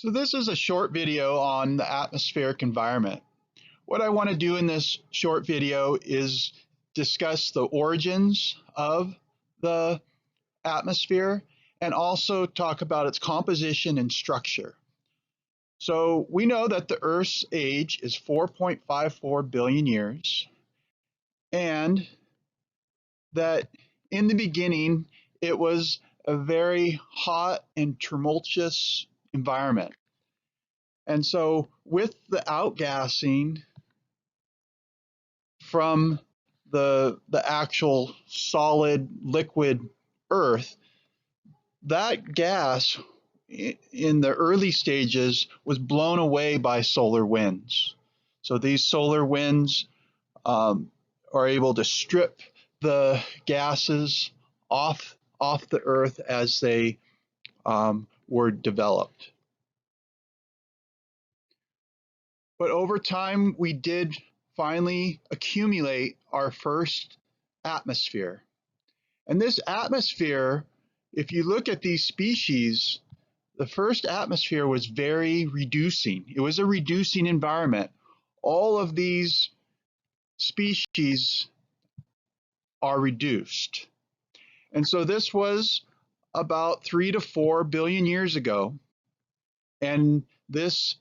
So this is a short video on the atmospheric environment. What I want to do in this short video is discuss the origins of the atmosphere and also talk about its composition and structure. So we know that the Earth's age is 4.54 billion years, and that in the beginning it was a very hot and tumultuous environment. And so with the outgassing from the actual solid liquid Earth, that gas in the early stages was blown away by solar winds. So these solar winds are able to strip the gases off the Earth as they were developed. But over time, we did finally accumulate our first atmosphere. And this atmosphere, if you look at these species, the first atmosphere was very reducing. It was a reducing environment. All of these species are reduced. And so this was about 3 to 4 billion years ago. And this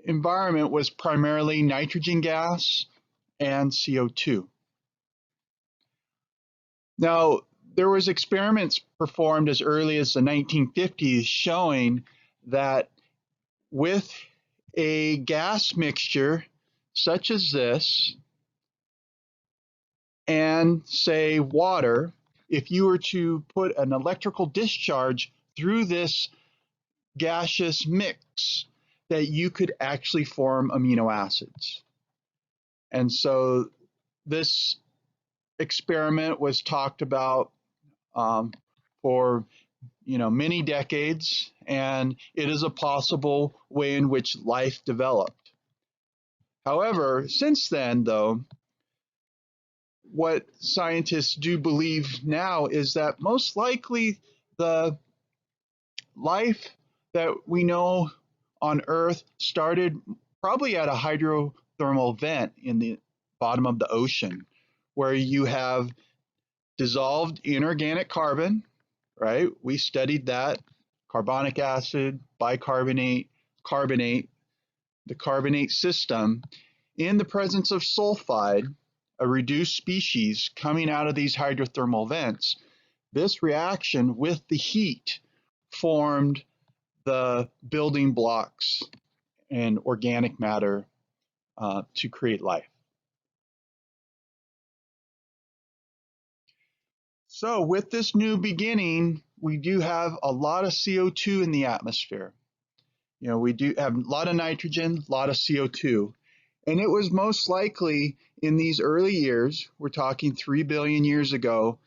environment was primarily nitrogen gas and CO2. Now, there was experiments performed as early as the 1950s showing that with a gas mixture such as this and say water, if you were to put an electrical discharge through this gaseous mix, that you could actually form amino acids. And so this experiment was talked about for many decades, and it is a possible way in which life developed. However, since then, though, what scientists do believe now is that most likely the life that we know on Earth started probably at a hydrothermal vent in the bottom of the ocean, where you have dissolved inorganic carbon, right? We studied that, carbonic acid, bicarbonate, carbonate, the carbonate system, in the presence of sulfide, a reduced species coming out of these hydrothermal vents. This reaction with the heat formed the building blocks and organic matter to create life. So with this new beginning, we do have a lot of CO2 in the atmosphere. We do have a lot of nitrogen, a lot of CO2. And it was most likely in these early years, we're talking 3 billion years ago,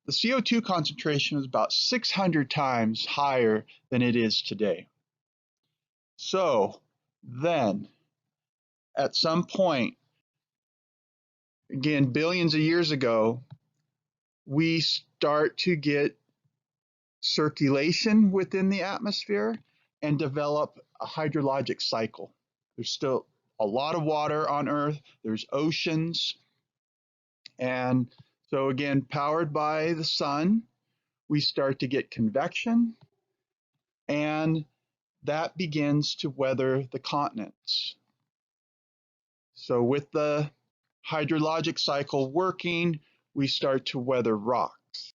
the CO2 concentration was about 600 times higher than it is today. So then, at some point, again, billions of years ago, we start to get circulation within the atmosphere and develop a hydrologic cycle. There's still a lot of water on Earth, there's oceans, and so again, powered by the sun, we start to get convection, and that begins to weather the continents. So with the hydrologic cycle working, we start to weather rocks.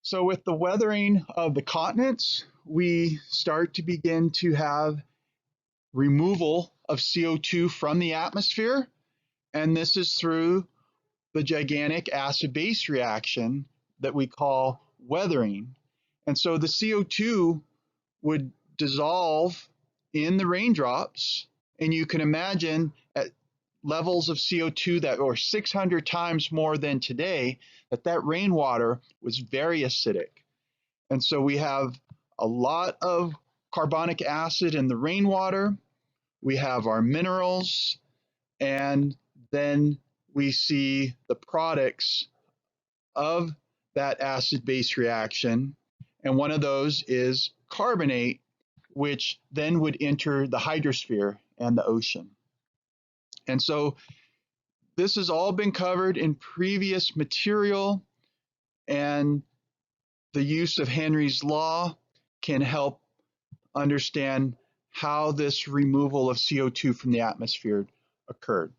So with the weathering of the continents, we start to begin to have removal of CO2 from the atmosphere, and this is through the gigantic acid-base reaction that we call weathering. And so the CO2 would dissolve in the raindrops, and you can imagine at levels of CO2 that were 600 times more than today, that rainwater was very acidic. And so we have a lot of carbonic acid in the rainwater, we have our minerals, and then we see the products of that acid-base reaction, And one of those is carbonate, which then would enter the hydrosphere and the ocean. And so this has all been covered in previous material, and the use of Henry's law can help understand how this removal of CO2 from the atmosphere occurred.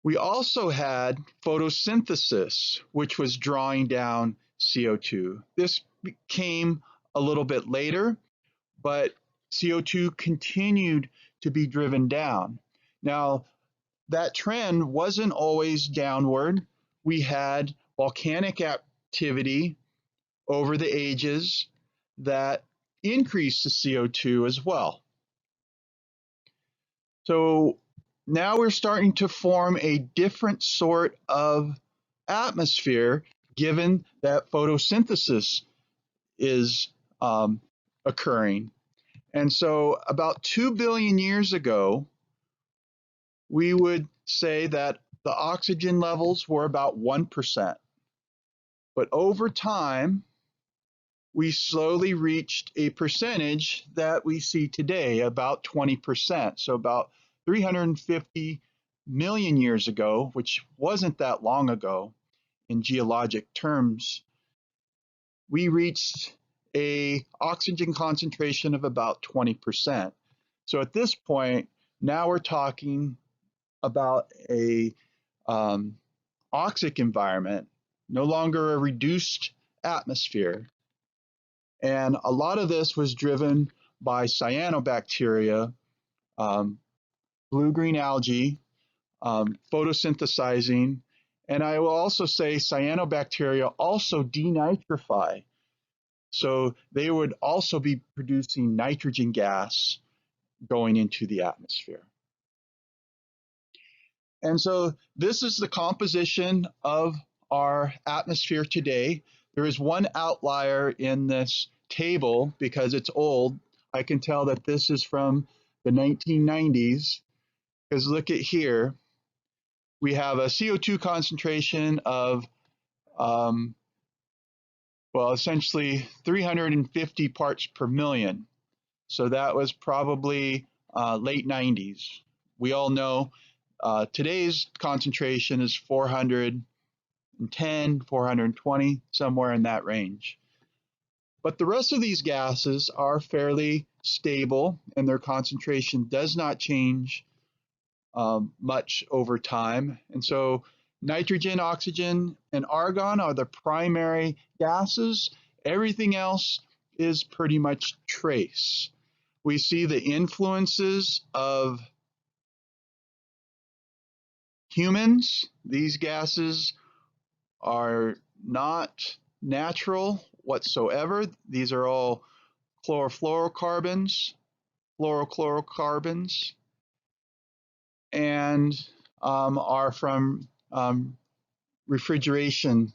We also had photosynthesis, which was drawing down CO2. This came a little bit later, but CO2 continued to be driven down. Now, that trend wasn't always downward. We had volcanic activity over the ages that increased the CO2 as well. So now we're starting to form a different sort of atmosphere given that photosynthesis is occurring. And so about 2 billion years ago, we would say that the oxygen levels were about 1%. But over time, we slowly reached a percentage that we see today, about 20%. So about 350 million years ago, which wasn't that long ago in geologic terms, we reached a oxygen concentration of about 20%. So at this point, now we're talking about a oxic environment, no longer a reduced atmosphere. And a lot of this was driven by cyanobacteria, blue-green algae, photosynthesizing, and I will also say cyanobacteria also denitrify. So they would also be producing nitrogen gas going into the atmosphere. And so this is the composition of our atmosphere today. There is one outlier in this table because it's old. I can tell that this is from the 1990s, because look at here. We have a CO2 concentration of, well, essentially 350 parts per million. So that was probably late 90s. We all know today's concentration is 410, 420, somewhere in that range. But the rest of these gases are fairly stable, and their concentration does not change much over time. And so nitrogen, oxygen, and argon are the primary gases. Everything else is pretty much trace. We see the influences of humans. These gases are not natural whatsoever. These are all chlorofluorocarbons, fluorochlorocarbons, and are from refrigeration.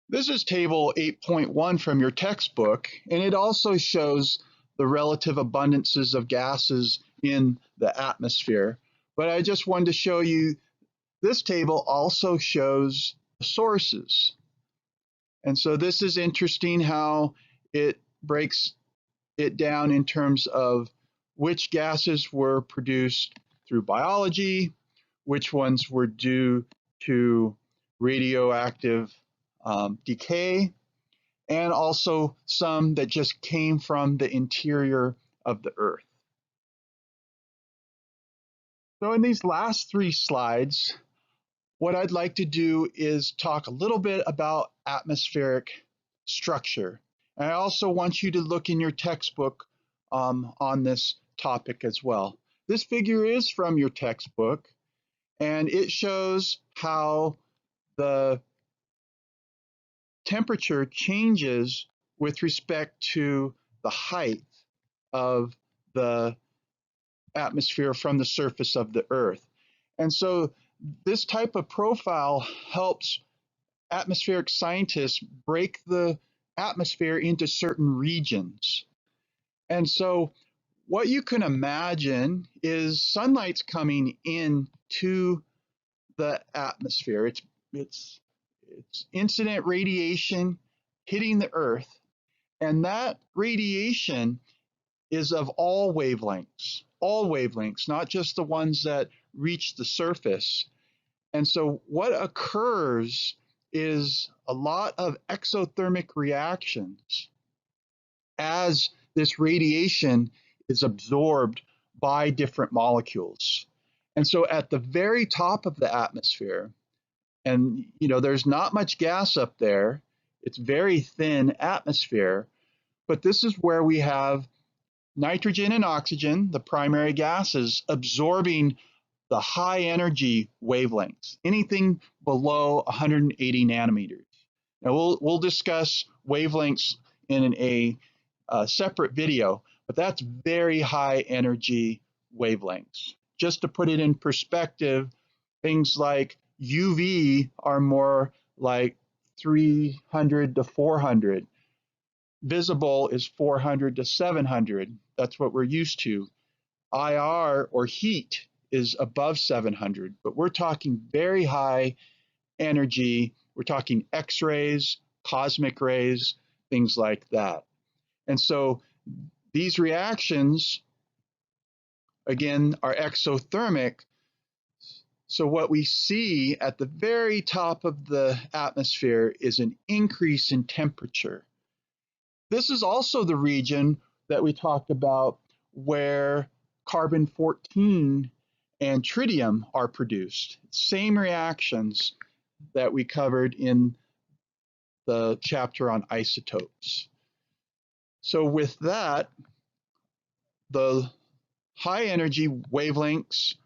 This is table 8.1 from your textbook, and it also shows the relative abundances of gases in the atmosphere. But I just wanted to show you this table also shows the sources. And so this is interesting how it breaks it down in terms of which gases were produced through biology, which ones were due to radioactive decay, and also some that just came from the interior of the Earth. So in these last 3 slides, what I'd like to do is talk a little bit about atmospheric structure. And I also want you to look in your textbook on this topic as well. This figure is from your textbook, and it shows how the temperature changes with respect to the height of the atmosphere from the surface of the Earth. And so this type of profile helps atmospheric scientists break the atmosphere into certain regions. And so what you can imagine is sunlight's coming in to the atmosphere. It's incident radiation hitting the Earth, and that radiation is of all wavelengths, not just the ones that reach the surface. And so what occurs is a lot of exothermic reactions as this radiation is absorbed by different molecules. And so at the very top of the atmosphere, and there's not much gas up there, it's very thin atmosphere, but this is where we have nitrogen and oxygen, the primary gases, absorbing the high energy wavelengths, anything below 180 nanometers. Now we'll discuss wavelengths in a separate video, but that's very high energy wavelengths. Just to put it in perspective, things like UV are more like 300 to 400. Visible is 400 to 700. That's what we're used to. IR, or heat, is above 700, but we're talking very high energy. We're talking X-rays, cosmic rays, things like that. And so these reactions, again, are exothermic. So what we see at the very top of the atmosphere is an increase in temperature. This is also the region that we talked about where carbon-14 and tritium are produced. Same reactions that we covered in the chapter on isotopes. So with that, the high energy wavelengths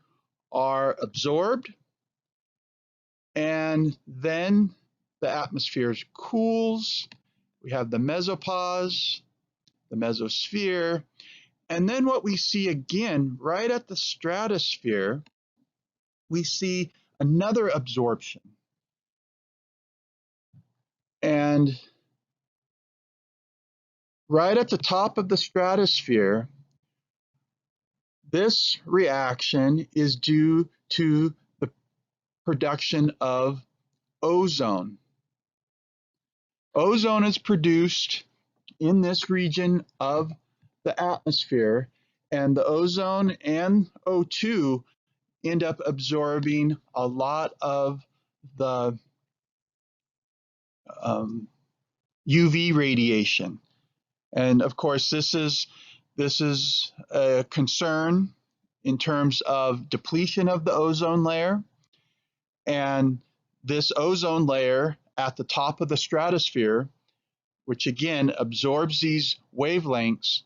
are absorbed, and then the atmosphere cools. We have the mesopause, the mesosphere, and then what we see again right at the stratosphere, we see another absorption. And right at the top of the stratosphere, this reaction is due to the production of ozone. Ozone is produced in this region of the atmosphere, and the ozone and O2 end up absorbing a lot of the UV radiation. And of course, this is a concern in terms of depletion of the ozone layer. And this ozone layer at the top of the stratosphere, which again absorbs these wavelengths,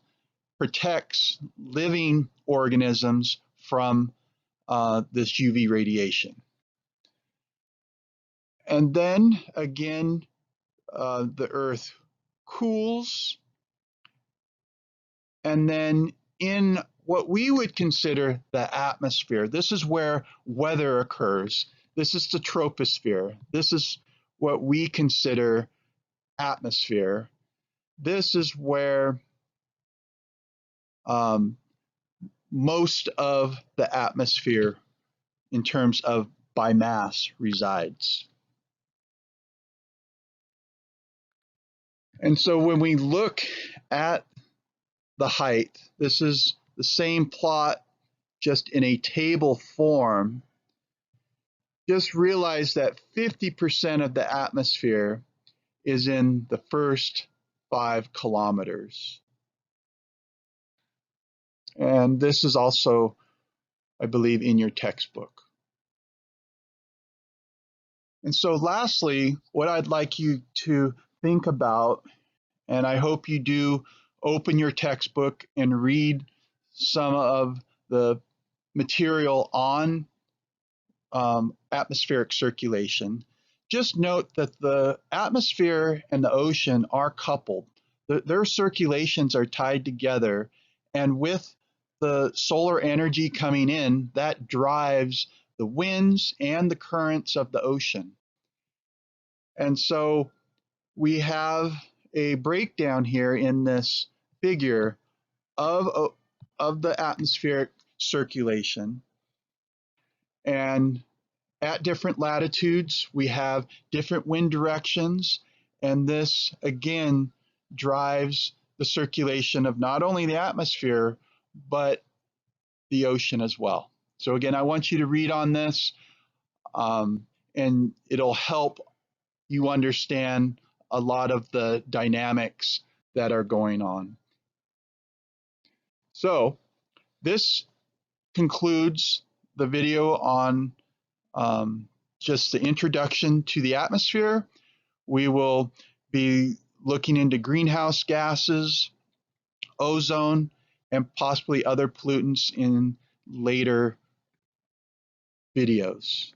protects living organisms from this UV radiation. And then again, the Earth cools, and then in what we would consider the atmosphere, this is where weather occurs. This is the troposphere. This is what we consider atmosphere. This is where most of the atmosphere in terms of by mass resides. And so when we look at the height, this is the same plot just in a table form. Just realize that 50% of the atmosphere is in the first 5 kilometers. And this is also, I believe, in your textbook. And so lastly, what I'd like you to think about, and I hope you do open your textbook and read some of the material on atmospheric circulation. Just note that the atmosphere and the ocean are coupled. Their circulations are tied together, and with the solar energy coming in, that drives the winds and the currents of the ocean. And so we have a breakdown here in this figure of the atmospheric circulation. And at different latitudes, we have different wind directions, and this again drives the circulation of not only the atmosphere, but the ocean as well. So again, I want you to read on this, and it'll help you understand a lot of the dynamics that are going on. So this concludes the video on just the introduction to the atmosphere. We will be looking into greenhouse gases, ozone, and possibly other pollutants in later videos.